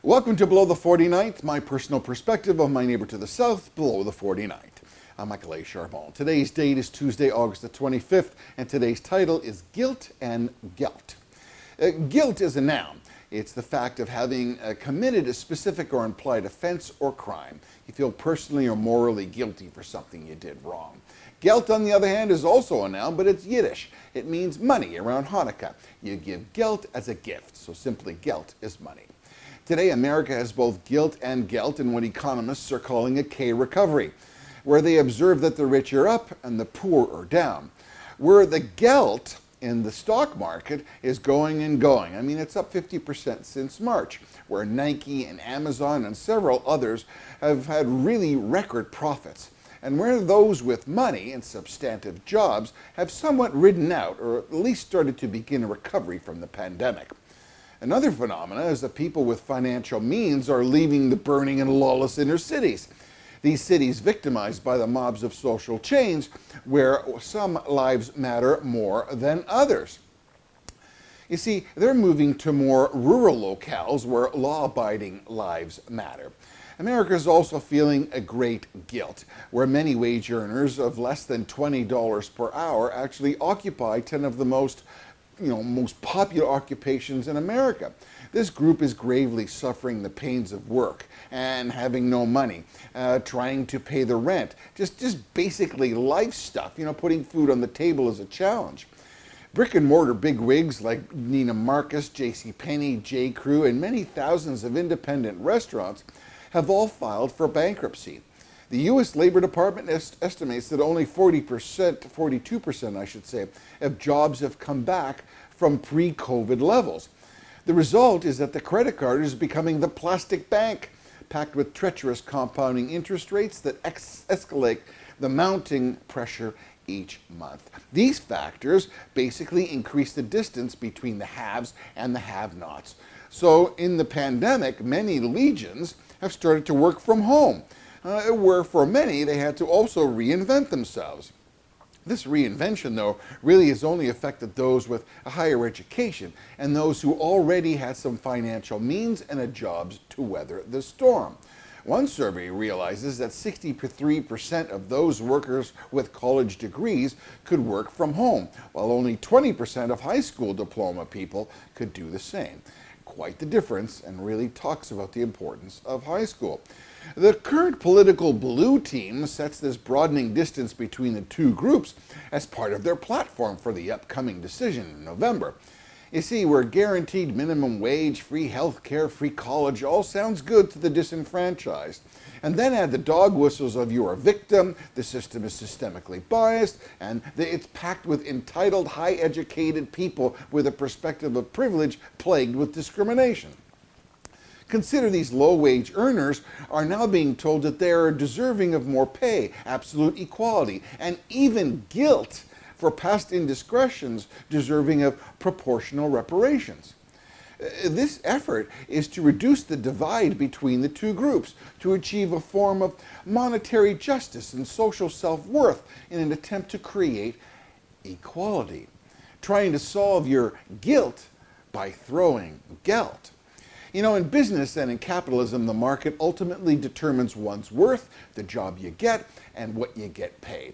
Welcome to Below the 49th, my personal perspective of my neighbor to the south, below the 49th. I'm Michael A. Charbon. Today's date is Tuesday, August the 25th, and today's title is Guilt and Gelt. Guilt is a noun. It's the fact of having committed a specific or implied offense or crime. You feel personally or morally guilty for something you did wrong. Gelt, on the other hand, is also a noun, but it's Yiddish. It means money around Hanukkah. You give gelt as a gift, so simply gelt is money. Today, America has both guilt and gelt in what economists are calling a K-recovery, where they observe that the rich are up and the poor are down. Where the gelt in the stock market is going and going. I mean, it's up 50% since March, where Nike and Amazon and several others have had really record profits, and where those with money and substantive jobs have somewhat ridden out, or at least started to begin a recovery from the pandemic. Another phenomenon is that people with financial means are leaving the burning and lawless inner cities. These cities victimized by the mobs of social change, where some lives matter more than others. You see, they're moving to more rural locales where law-abiding lives matter. America is also feeling a great guilt, where many wage earners of less than $20 per hour actually occupy 10 of the most popular occupations in America. This group is gravely suffering the pains of work and having no money, trying to pay the rent, just basically life stuff. Putting food on the table is a challenge. Brick and mortar bigwigs like Nina Marcus, JCPenney, J. Crew, and many thousands of independent restaurants have all filed for bankruptcy. The U.S. Labor Department estimates that only 42% I should say, of jobs have come back from pre-COVID levels. The result is that the credit card is becoming the plastic bank, packed with treacherous compounding interest rates that escalate the mounting pressure each month. These factors basically increase the distance between the haves and the have-nots. So in the pandemic, many legions have started to work from home. Where for many, they had to also reinvent themselves. This reinvention, though, really has only affected those with a higher education and those who already had some financial means and a job to weather the storm. One survey realizes that 63% of those workers with college degrees could work from home, while only 20% of high school diploma people could do the same. Quite the difference, and really talks about the importance of high school. The current political blue team sets this broadening distance between the two groups as part of their platform for the upcoming decision in November. You see, where guaranteed minimum wage, free health care, free college all sounds good to the disenfranchised. And then add the dog whistles of you're a victim, the system is systemically biased, and it's packed with entitled, high-educated people with a perspective of privilege plagued with discrimination. Consider these low-wage earners are now being told that they are deserving of more pay, absolute equality, and even guilt for past indiscretions deserving of proportional reparations. This effort is to reduce the divide between the two groups, to achieve a form of monetary justice and social self-worth in an attempt to create equality. Trying to solve your guilt by throwing gelt. In business and in capitalism, the market ultimately determines one's worth, the job you get, and what you get paid.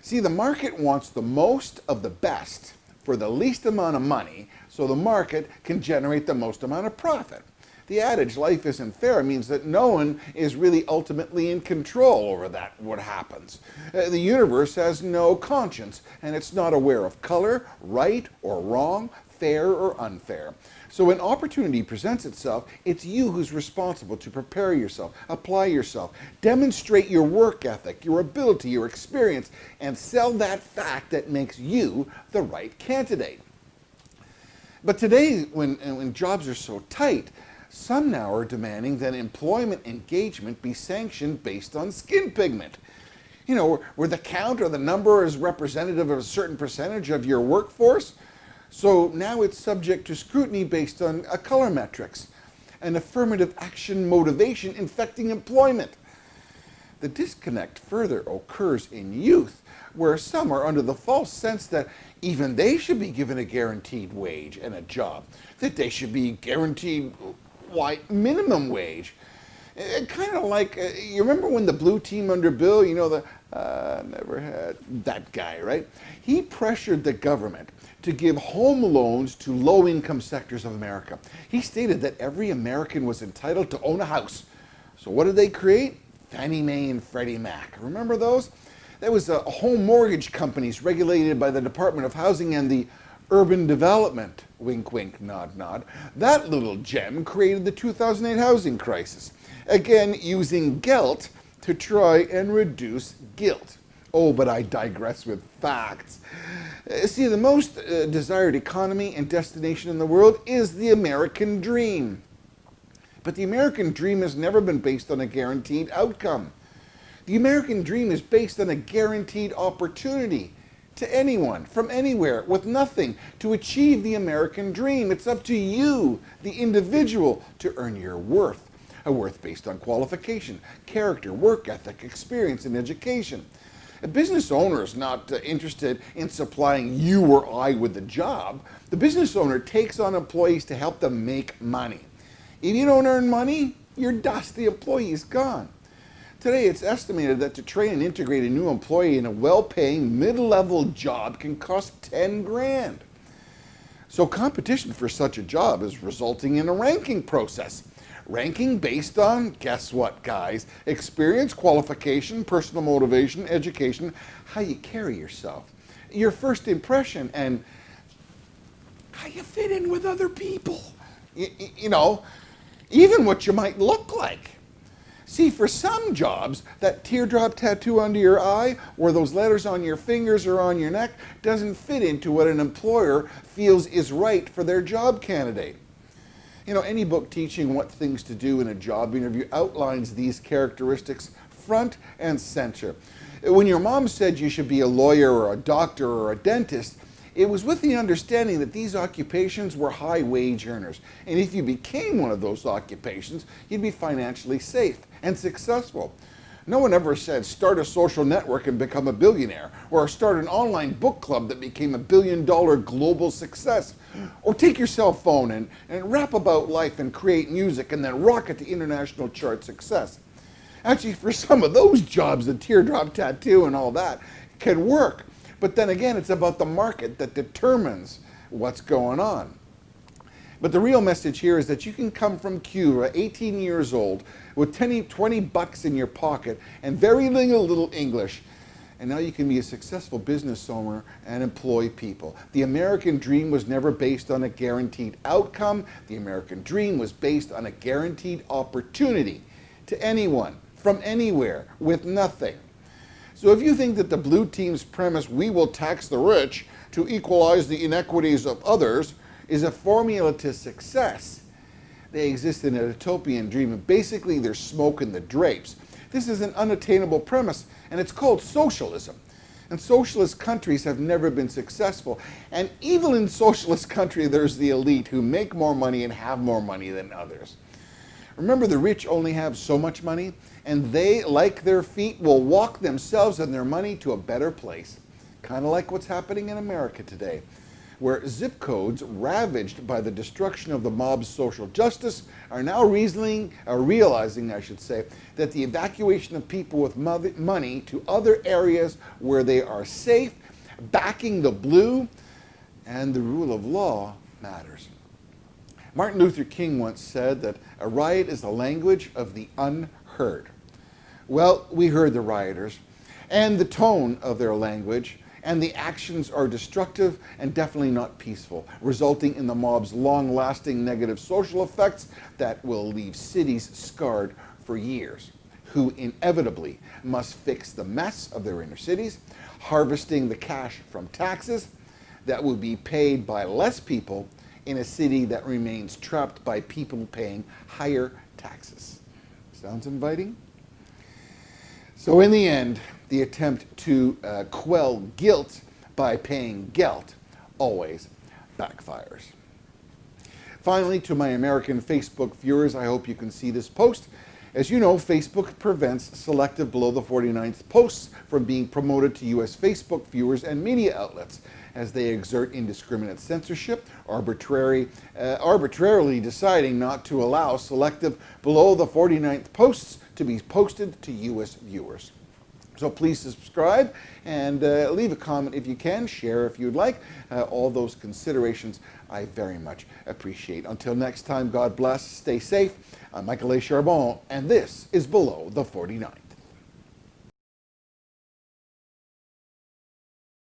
See, the market wants the most of the best for the least amount of money, so the market can generate the most amount of profit. The adage, life isn't fair, means that no one is really ultimately in control over what happens. The universe has no conscience, and it's not aware of color, right or wrong, fair or unfair. So when opportunity presents itself, it's you who's responsible to prepare yourself, apply yourself, demonstrate your work ethic, your ability, your experience, and sell that fact that makes you the right candidate. But today, when jobs are so tight, some now are demanding that employment engagement be sanctioned based on skin pigment. Where the count or the number is representative of a certain percentage of your workforce. So now it's subject to scrutiny based on color metrics, an affirmative action motivation infecting employment. The disconnect further occurs in youth, where some are under the false sense that even they should be given a guaranteed wage and a job, that they should be guaranteed why, minimum wage. Kind of like, you remember when the blue team under Bill, you know, never had that guy, right? He pressured the government to give home loans to low-income sectors of America. He stated that every American was entitled to own a house. So what did they create? Fannie Mae and Freddie Mac. Remember those? That was home mortgage companies regulated by the Department of Housing and the Urban Development. Wink, wink, nod, nod. That little gem created the 2008 housing crisis. Again, using Gelt to try and reduce guilt. Oh, but I digress with facts. See, the most desired economy and destination in the world is the American dream. But the American dream has never been based on a guaranteed outcome. The American dream is based on a guaranteed opportunity to anyone, from anywhere, with nothing, to achieve the American dream. It's up to you, the individual, to earn your worth. A worth based on qualification, character, work ethic, experience, and education. A business owner is not interested in supplying you or I with a job. The business owner takes on employees to help them make money. If you don't earn money, you're dust. The employee is gone. Today, it's estimated that to train and integrate a new employee in a well-paying, mid-level job can cost 10 grand. So competition for such a job is resulting in a ranking process. Ranking based on, guess what, guys? Experience, qualification, personal motivation, education, how you carry yourself, your first impression, and how you fit in with other people. You know, even what you might look like. See, for some jobs, that teardrop tattoo under your eye or those letters on your fingers or on your neck doesn't fit into what an employer feels is right for their job candidate. You know, any book teaching what things to do in a job interview outlines these characteristics front and center. When your mom said you should be a lawyer or a doctor or a dentist, it was with the understanding that these occupations were high wage earners. And if you became one of those occupations, you'd be financially safe and successful. No one ever said start a social network and become a billionaire, or start an online book club that became $1 billion global success, or take your cell phone and rap about life and create music and then rocket to international chart success. Actually, for some of those jobs, the teardrop tattoo and all that can work. But then again, it's about the market that determines what's going on. But the real message here is that you can come from Cuba, 18 years old, with 20 bucks in your pocket and very little English, and now you can be a successful business owner and employ people. The American dream was never based on a guaranteed outcome. The American dream was based on a guaranteed opportunity to anyone, from anywhere, with nothing. So if you think that the blue team's premise, we will tax the rich to equalize the inequities of others, is a formula to success, they exist in a utopian dream, and basically they're smoking the drapes. This is an unattainable premise, and it's called socialism. And socialist countries have never been successful. And even in socialist country, there's the elite who make more money and have more money than others. Remember, the rich only have so much money, and they, like their feet, will walk themselves and their money to a better place. Kind of like what's happening in America today, where zip codes ravaged by the destruction of the mob's social justice are now realizing, that the evacuation of people with money to other areas where they are safe, backing the blue, and the rule of law matters. Martin Luther King once said that a riot is the language of the unheard. Well, we heard the rioters and the tone of their language, and the actions are destructive and definitely not peaceful, resulting in the mob's long-lasting negative social effects that will leave cities scarred for years, who inevitably must fix the mess of their inner cities, harvesting the cash from taxes that will be paid by less people in a city that remains trapped by people paying higher taxes. Sounds inviting? So in the end, the attempt to quell guilt by paying Gelt always backfires. Finally, to my American Facebook viewers, I hope you can see this post. As you know, Facebook prevents selective below the 49th posts from being promoted to U.S. Facebook viewers and media outlets. as they exert indiscriminate censorship, arbitrarily deciding not to allow selective below the 49th posts to be posted to U.S. viewers. So please subscribe and leave a comment if you can, share if you'd like. All those considerations I very much appreciate. Until next time, God bless, stay safe. I'm Michael A. Charbon, and this is Below the 49th.